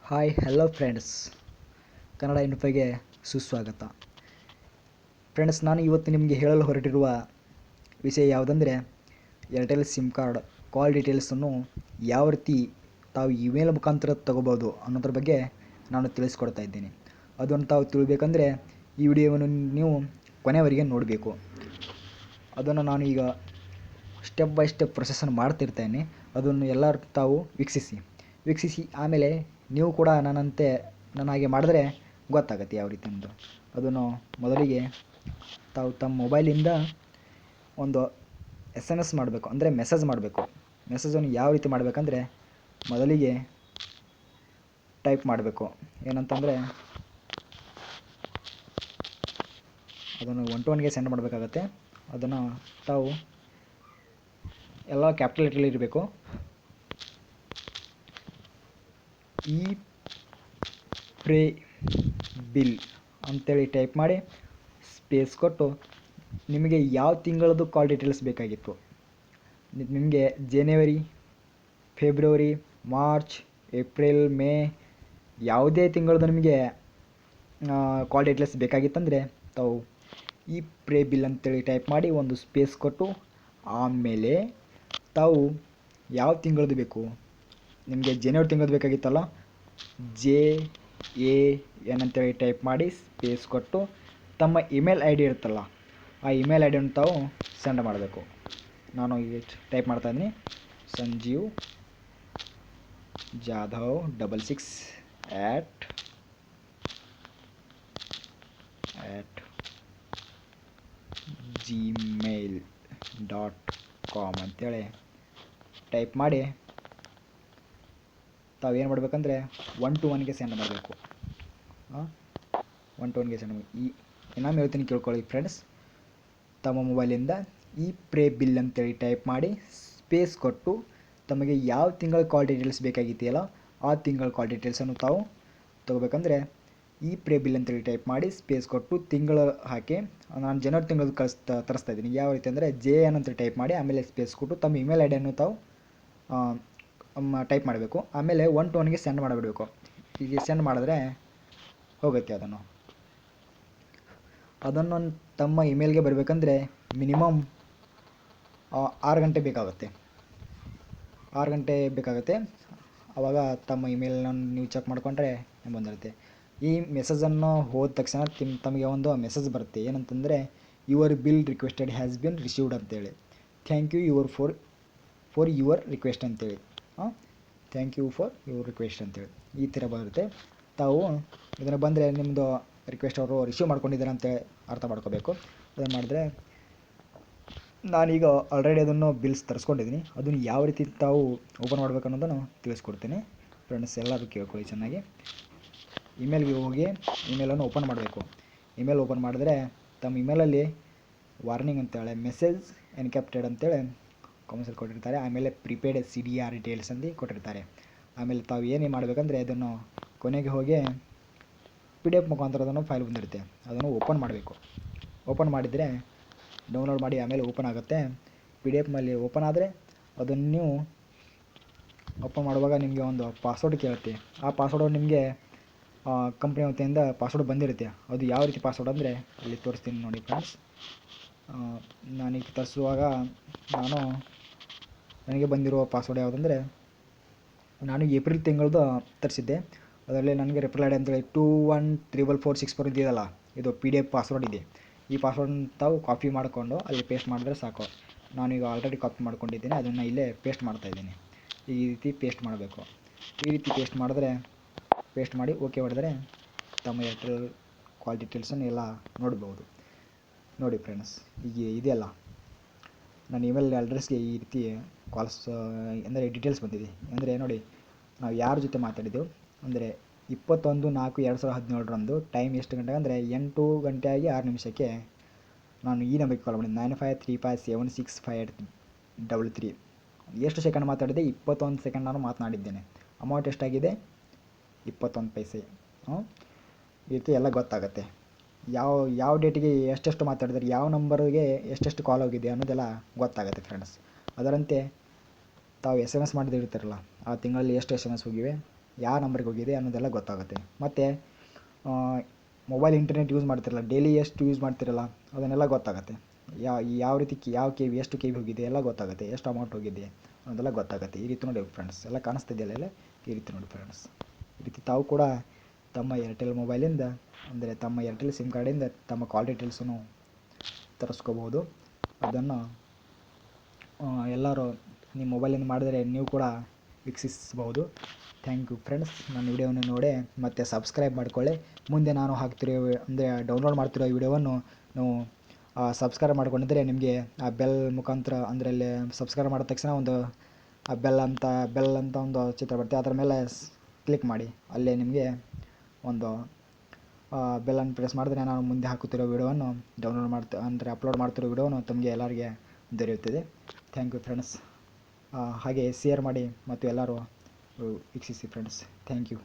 Hi hello friends, Kannada ಇನ್ಫೋಗೆ ಸುಸ್ವಾಗತ. Friends, ನಾನು ಇವತ್ತು ನಿಮಗೆ ಹೇಳಲು ಹೊರಟಿರುವ ವಿಷಯ ಯಾವುದಂದರೆ ಏರ್ಟೆಲ್ ಸಿಮ್ ಕಾರ್ಡ್ ಕಾಲ್ ಡೀಟೇಲ್ಸನ್ನು ಯಾವ ರೀತಿ ತಾವು ಇಮೇಲ್ ಮುಖಾಂತರ ತಗೋಬೋದು ಅನ್ನೋದ್ರ ಬಗ್ಗೆ ನಾನು ತಿಳಿಸ್ಕೊಡ್ತಾ ಇದ್ದೀನಿ. ಅದನ್ನು ತಾವು ತಿಳಬೇಕಂದ್ರೆ ಈ ವಿಡಿಯೋವನ್ನು ನೀವು ಕೊನೆಯವರೆಗೆ ನೋಡಬೇಕು. ಅದನ್ನು ನಾನು ಈಗ ಸ್ಟೆಪ್ ಬೈ ಸ್ಟೆಪ್ ಪ್ರೊಸೆಸನ್ನು ಮಾಡ್ತಿರ್ತೇನೆ. ಅದನ್ನು ಎಲ್ಲರೂ ತಾವು ವೀಕ್ಷಿಸಿ ಆಮೇಲೆ ನೀವು ಕೂಡ ನನ್ನ ಹಾಗೆ ಮಾಡಿದ್ರೆ ಗೊತ್ತಾಗುತ್ತೆ ಯಾವ ರೀತಿ ಅಂತ. ಅದನ್ನು ಮೊದಲಿಗೆ ತಾವು ತಮ್ಮ ಮೊಬೈಲಿಂದ ಒಂದು SMS ಮಾಡಬೇಕು, ಅಂದರೆ ಮೆಸೇಜ್ ಮಾಡಬೇಕು. ಮೆಸೇಜನ್ನು ಯಾವ ರೀತಿ ಮಾಡಬೇಕಂದ್ರೆ ಮೊದಲಿಗೆ ಟೈಪ್ ಮಾಡಬೇಕು. ಏನಂತಂದರೆ ಅದನ್ನು 1 to 1ಗೆ ಸೆಂಡ್ ಮಾಡಬೇಕಾಗತ್ತೆ. ಅದನ್ನು ತಾವು ಎಲ್ಲ ಕ್ಯಾಪಿಟಲ್ ಲೆಟ್ರಲ್ಲಿ ಇರಬೇಕು. ಈ ಪ್ರೇ ಬಿಲ್ ಅಂತೇಳಿ ಟೈಪ್ ಮಾಡಿ ಸ್ಪೇಸ್ ಕೊಟ್ಟು ನಿಮಗೆ ಯಾವ ತಿಂಗಳದ್ದು ಕಾಲ್ ಡೀಟೇಲ್ಸ್ ಬೇಕಾಗಿತ್ತು, ನಿಮಗೆ ಜನವರಿ, ಫೆಬ್ರವರಿ, ಮಾರ್ಚ್, ಏಪ್ರಿಲ್, ಮೇ ಯಾವುದೇ ತಿಂಗಳದ್ದು ನಿಮಗೆ ಕಾಲ್ ಡೀಟೇಲ್ಸ್ ಬೇಕಾಗಿತ್ತಂದರೆ ತಾವು ಈ ಪ್ರೇ ಬಿಲ್ ಅಂತೇಳಿ ಟೈಪ್ ಮಾಡಿ ಒಂದು ಸ್ಪೇಸ್ ಕೊಟ್ಟು ಆಮೇಲೆ ತಾವು ಯಾವ ತಿಂಗಳದ್ದು ಬೇಕು, ನಿಮಗೆ ಜನವರಿ ತಿಂಗಳದ್ದು ಬೇಕಾಗಿತ್ತಲ್ಲ, JAN ಅಂತೇಳಿ ಟೈಪ್ ಮಾಡಿ ಸ್ಪೇಸ್ ಕೊಟ್ಟು ತಮ್ಮ ಇಮೇಲ್ ID ಇರುತ್ತಲ್ಲ ಆ ಇಮೇಲ್ IDಯನ್ನು ತಾವು ಸೆಂಡ್ ಮಾಡಬೇಕು. ನಾನು ಈಗ ಟೈಪ್ ಮಾಡ್ತಾಯಿದ್ದೀನಿ, ಸಂಜೀವ್ ಜಾಧವ್ 66 @gmail.com ಅಂತೇಳಿ ಟೈಪ್ ಮಾಡಿ ತಾವು ಏನು ಮಾಡಬೇಕಂದ್ರೆ 1 to 1ಗೆ ಸೆಂಡ್ ಮಾಡಬೇಕು. 1 to 1ಗೆ ಸೆಂಡ್ ಮಾಡಿ ನಾನು ಹೇಳ್ತೀನಿ ಕೇಳ್ಕೊಳ್ಳಿ ಫ್ರೆಂಡ್ಸ್. ತಮ್ಮ ಮೊಬೈಲಿಂದ ಈ ಪ್ರೇ ಬಿಲ್ ಅಂತೇಳಿ ಟೈಪ್ ಮಾಡಿ ಸ್ಪೇಸ್ ಕೊಟ್ಟು ತಮಗೆ ಯಾವ ತಿಂಗಳ ಕಾಲ್ ಡೀಟೇಲ್ಸ್ ಬೇಕಾಗಿದೆಯಲ್ಲ ಆ ತಿಂಗಳ ಕಾಲ್ ಡೀಟೇಲ್ಸನ್ನು ತಾವು ತೊಗೋಬೇಕಂದ್ರೆ ಈ ಪ್ರೇ ಬಿಲ್ ಅಂತೇಳಿ ಟೈಪ್ ಮಾಡಿ ಸ್ಪೇಸ್ ಕೊಟ್ಟು ತಿಂಗಳು ಹಾಕಿ ನಾನು ಜನವರಿ ತಿಂಗಳದ್ದು ತರಿಸ್ತಾ ಇದ್ದೀನಿ. ಯಾವ ರೀತಿ ಅಂದರೆ JAN ಅಂತ ಟೈಪ್ ಮಾಡಿ ಆಮೇಲೆ ಸ್ಪೇಸ್ ಕೊಟ್ಟು ತಮ್ಮ ಇಮೇಲ್ IDಯನ್ನು ತಾವು ಟೈಪ್ ಮಾಡಬೇಕು. ಆಮೇಲೆ 1 to 1ಗೆ ಸೆಂಡ್ ಮಾಡಿಬಿಡಬೇಕು. ಹೀಗೆ ಸೆಂಡ್ ಮಾಡಿದ್ರೆ ಹೋಗುತ್ತೆ. ಅದನ್ನು ತಮ್ಮ ಇಮೇಲ್ಗೆ ಬರಬೇಕಂದ್ರೆ ಮಿನಿಮಮ್ 6 ಗಂಟೆ ಬೇಕಾಗುತ್ತೆ. 6 ಗಂಟೆ ಬೇಕಾಗುತ್ತೆ. ಆವಾಗ ತಮ್ಮ ಇಮೇಲನ್ನು ನೀವು ಚೆಕ್ ಮಾಡಿಕೊಂಡ್ರೆ ಬಂದಿರುತ್ತೆ. ಈ ಮೆಸೇಜನ್ನು ಹೋದ ತಕ್ಷಣ ತಮಗೆ ಒಂದು ಮೆಸೇಜ್ ಬರುತ್ತೆ. ಏನಂತಂದರೆ your bill requested has been received ಅಂತೇಳಿ, thank you for your request ಅಂತೇಳಿ, thank you for your request ಅಂತೇಳಿ ಈ ಥರ ಬರುತ್ತೆ. ತಾವು ಇದನ್ನು ಬಂದರೆ ನಿಮ್ಮದು ರಿಕ್ವೆಸ್ಟ್ ಅವರು ರಿಸೀವ್ ಮಾಡ್ಕೊಂಡಿದ್ದಾರೆ ಅಂತೇಳಿ ಅರ್ಥ ಮಾಡ್ಕೋಬೇಕು. ಅದನ್ನು ಮಾಡಿದ್ರೆ ನಾನೀಗ ಆಲ್ರೆಡಿ ಅದನ್ನು ಬಿಲ್ಸ್ ತರಿಸ್ಕೊಂಡಿದ್ದೀನಿ. ಅದನ್ನು ಯಾವ ರೀತಿ ತಾವು ಓಪನ್ ಮಾಡಬೇಕು ಅನ್ನೋದನ್ನು ತಿಳಿಸ್ಕೊಡ್ತೀನಿ ಫ್ರೆಂಡ್ಸ್. ಎಲ್ಲರೂ ಕೇಳ್ಕೊಳ್ಳಿ ಚೆನ್ನಾಗಿ. ಇಮೇಲ್ಗೆ ಹೋಗಿ ಇಮೇಲನ್ನು ಓಪನ್ ಮಾಡಬೇಕು. ಇಮೇಲ್ ಓಪನ್ ಮಾಡಿದ್ರೆ ತಮ್ಮ ಇಮೇಲಲ್ಲಿ ವಾರ್ನಿಂಗ್ ಅಂತೇಳಿ ಮೆಸೇಜ್ ಎನ್ಕ್ರಿಪ್ಟೆಡ್ ಅಂತೇಳಿ ಕಾಮೆಂಟ್ಸಲ್ಲಿ ಕೊಟ್ಟಿರ್ತಾರೆ. ಆಮೇಲೆ ಪ್ರಿಪೇಯ್ಡ್ CDR ಡೀಟೇಲ್ಸ್ ಅಂತ ಕೊಟ್ಟಿರ್ತಾರೆ. ಆಮೇಲೆ ತಾವು ಏನೇ ಮಾಡಬೇಕಂದ್ರೆ ಅದನ್ನು ಕೊನೆಗೆ ಹೋಗಿ PDF ಮುಖಾಂತರ ಅದನ್ನು ಫೈಲ್ ಬಂದಿರುತ್ತೆ, ಅದನ್ನು ಓಪನ್ ಮಾಡಬೇಕು. ಓಪನ್ ಮಾಡಿದರೆ ಡೌನ್ಲೋಡ್ ಮಾಡಿ ಆಮೇಲೆ ಓಪನ್ ಆಗುತ್ತೆ. PDF ಮೇಲೆ ಓಪನ್ ಆದರೆ ಅದನ್ನು ನೀವು ಓಪನ್ ಮಾಡುವಾಗ ನಿಮಗೆ ಒಂದು ಪಾಸ್ವರ್ಡ್ ಕೇಳುತ್ತೆ. ಆ ಪಾಸ್ವರ್ಡ್ ನಿಮಗೆ ಕಂಪ್ನಿ ವತಿಯಿಂದ ಪಾಸ್ವರ್ಡ್ ಬಂದಿರುತ್ತೆ. ಅದು ಯಾವ ರೀತಿ ಪಾಸ್ವರ್ಡ್ ಅಂದರೆ ಅಲ್ಲಿ ತೋರಿಸ್ತೀನಿ ನೋಡಿ ಫ್ರೆಂಡ್ಸ್. ನಾನೀಗ ತರಿಸುವಾಗ ನನಗೆ ಬಂದಿರುವ ಪಾಸ್ವರ್ಡ್ ಯಾವುದಂದರೆ ನಾನು ಏಪ್ರಿಲ್ ತಿಂಗಳದ್ದು ತರಿಸಿದ್ದೆ. ಅದರಲ್ಲಿ ನನಗೆ ರಿಪ್ಲೈ ID ಅಂತೇಳಿ 214464 ಇದೆಯಲ್ಲ, ಇದು PDF ಪಾಸ್ವರ್ಡ್ ಇದೆ. ಈ ಪಾಸ್ವರ್ಡ್ನ ತಾವು ಕಾಪಿ ಮಾಡಿಕೊಂಡು ಅಲ್ಲಿ ಪೇಸ್ಟ್ ಮಾಡಿದ್ರೆ ಸಾಕು. ನಾನೀಗ ಆಲ್ರೆಡಿ ಕಾಪಿ ಮಾಡ್ಕೊಂಡಿದ್ದೀನಿ, ಅದನ್ನು ಇಲ್ಲೇ ಪೇಸ್ಟ್ ಮಾಡ್ತಾಯಿದ್ದೀನಿ. ಈ ರೀತಿ ಪೇಸ್ಟ್ ಮಾಡಬೇಕು. ಈ ರೀತಿ ಪೇಸ್ಟ್ ಮಾಡಿ ಓಕೆ ಹೊಡೆದರೆ ತಮ್ಮ ಏರ್ಟೆಲ್ ಕಾಲ್ ಡೀಟೇಲ್ಸನ್ನು ಎಲ್ಲ ನೋಡ್ಬೋದು. ನೋಡಿ ಫ್ರೆಂಡ್ಸ್, ಈಗ ಇದೆಯಲ್ಲ ನನ್ನ ಇಮೇಲ್ ಅಡ್ರೆಸ್ಗೆ ಈ ರೀತಿ ಕಾಲ್ಸ್ ಅಂದರೆ ಡೀಟೇಲ್ಸ್ ಬಂದಿದೆ. ಅಂದರೆ ನೋಡಿ, ನಾವು ಯಾರ ಜೊತೆ ಮಾತಾಡಿದ್ದೆವು ಅಂದರೆ 21/4/2017 ಟೈಮ್ ಎಷ್ಟು ಗಂಟೆಗೆ ಅಂದರೆ 8 ಗಂಟೆ ಆಗಿ 6 ನಿಮಿಷಕ್ಕೆ ನಾನು ಈ ನಂಬರ್ಗೆ ಕಾಲ್ ಮಾಡಿದ್ದೆ. 9535765833. ಎಷ್ಟು ಸೆಕೆಂಡ್ ಮಾತಾಡಿದೆ? 21 ಸೆಕೆಂಡ್ ನಾನು ಮಾತನಾಡಿದ್ದೇನೆ. ಅಮೌಂಟ್ ಎಷ್ಟಾಗಿದೆ? 21 ಪೈಸೆ. ಈ ರೀತಿ ಎಲ್ಲ ಗೊತ್ತಾಗುತ್ತೆ. ಯಾವ ಡೇಟಿಗೆ ಎಷ್ಟೆಷ್ಟು ಮಾತಾಡಿದರೆ, ಯಾವ ನಂಬರ್ಗೆ ಎಷ್ಟೆಷ್ಟು ಕಾಲ್ ಹೋಗಿದೆ ಅನ್ನೋದೆಲ್ಲ ಗೊತ್ತಾಗುತ್ತೆ ಫ್ರೆಂಡ್ಸ್. ಅದರಂತೆ ತಾವು SMS ಮಾಡಿದಿರ್ತಾರಲ್ಲ, ಆ ತಿಂಗಳಲ್ಲಿ ಎಷ್ಟು SMS ಹೋಗಿವೆ, ಯಾವ ನಂಬರ್ಗೆ ಹೋಗಿದೆ ಅನ್ನೋದೆಲ್ಲ ಗೊತ್ತಾಗುತ್ತೆ. ಮತ್ತು ಮೊಬೈಲ್ ಇಂಟರ್ನೆಟ್ ಯೂಸ್ ಮಾಡ್ತಿರಲ್ಲ, ಡೈಲಿ ಎಷ್ಟು ಯೂಸ್ ಮಾಡ್ತಿರಲ್ಲ ಅದನ್ನೆಲ್ಲ ಗೊತ್ತಾಗುತ್ತೆ. ಯಾವ ರೀತಿ ಯಾವ ಕೆ ಬಿ ಎಷ್ಟು ಕೆ ಬಿ ಹೋಗಿದೆ ಎಲ್ಲ ಗೊತ್ತಾಗುತ್ತೆ, ಎಷ್ಟು ಅಮೌಂಟ್ ಹೋಗಿದೆ ಅನ್ನೋದೆಲ್ಲ ಗೊತ್ತಾಗುತ್ತೆ. ಈ ರೀತಿ ನೋಡಿ ಫ್ರೆಂಡ್ಸ್, ಎಲ್ಲ ಕಾಣಿಸ್ತಿದೆಯಲ್ಲ ಈ ರೀತಿ ನೋಡಿ ಫ್ರೆಂಡ್ಸ್. ಈ ರೀತಿ ತಾವು ಕೂಡ ತಮ್ಮ ಏರ್ಟೆಲ್ ಮೊಬೈಲಿಂದ, ಅಂದರೆ ತಮ್ಮ ಏರ್ಟೆಲ್ ಸಿಮ್ ಕಾರ್ಡಿಂದ ತಮ್ಮ ಕಾಲ್ ಡೀಟೇಲ್ಸನ್ನು ತರಿಸ್ಕೋಬೋದು. ಅದನ್ನು ಎಲ್ಲರೂ ನಿಮ್ಮ ಮೊಬೈಲಿಂದ ಮಾಡಿದರೆ ನೀವು ಕೂಡ ವೀಕ್ಷಿಸಬಹುದು. Thank you friends. ನನ್ನ ವಿಡಿಯೋವನ್ನು ನೋಡಿ ಮತ್ತು ಸಬ್ಸ್ಕ್ರೈಬ್ ಮಾಡ್ಕೊಳ್ಳಿ. ಮುಂದೆ ನಾನು ಹಾಕ್ತಿರೋ ಅಂದರೆ ಡೌನ್ಲೋಡ್ ಮಾಡ್ತಿರೋ ವಿಡಿಯೋವನ್ನು ನೀವು ಸಬ್ಸ್ಕ್ರೈಬ್ ಮಾಡ್ಕೊಂಡಿದ್ದರೆ ನಿಮಗೆ ಆ ಬೆಲ್ ಮುಖಾಂತರ, ಅಂದರೆ ಅಲ್ಲಿ ಸಬ್ಸ್ಕ್ರೈಬ್ ಮಾಡಿದ ತಕ್ಷಣ ಒಂದು ಆ ಬೆಲ್ ಅಂತ ಒಂದು ಚಿತ್ರ ಬರುತ್ತೆ, ಅದರ ಮೇಲೆ ಕ್ಲಿಕ್ ಮಾಡಿ. ಅಲ್ಲೇ ನಿಮಗೆ ಒಂದು ಬೆಲ್ಲನ್ನು ಪ್ರೆಸ್ ಮಾಡಿದ್ರೆ ನಾನು ಮುಂದೆ ಹಾಕುತ್ತಿರೋ ವಿಡಿಯೋವನ್ನು ಅಂದರೆ ಅಪ್ಲೋಡ್ ಮಾಡ್ತಿರೋ ವಿಡಿಯೋವನ್ನು ತಮಗೆ ಎಲ್ಲರಿಗೆ ದೊರೆಯುತ್ತದೆ. Thank you friends. ಹಾಗೆ ಶೇರ್ ಮಾಡಿ ಮತ್ತು ಎಲ್ಲರೂ ವೀಕ್ಷಿಸಿ ಫ್ರೆಂಡ್ಸ್. Thank you.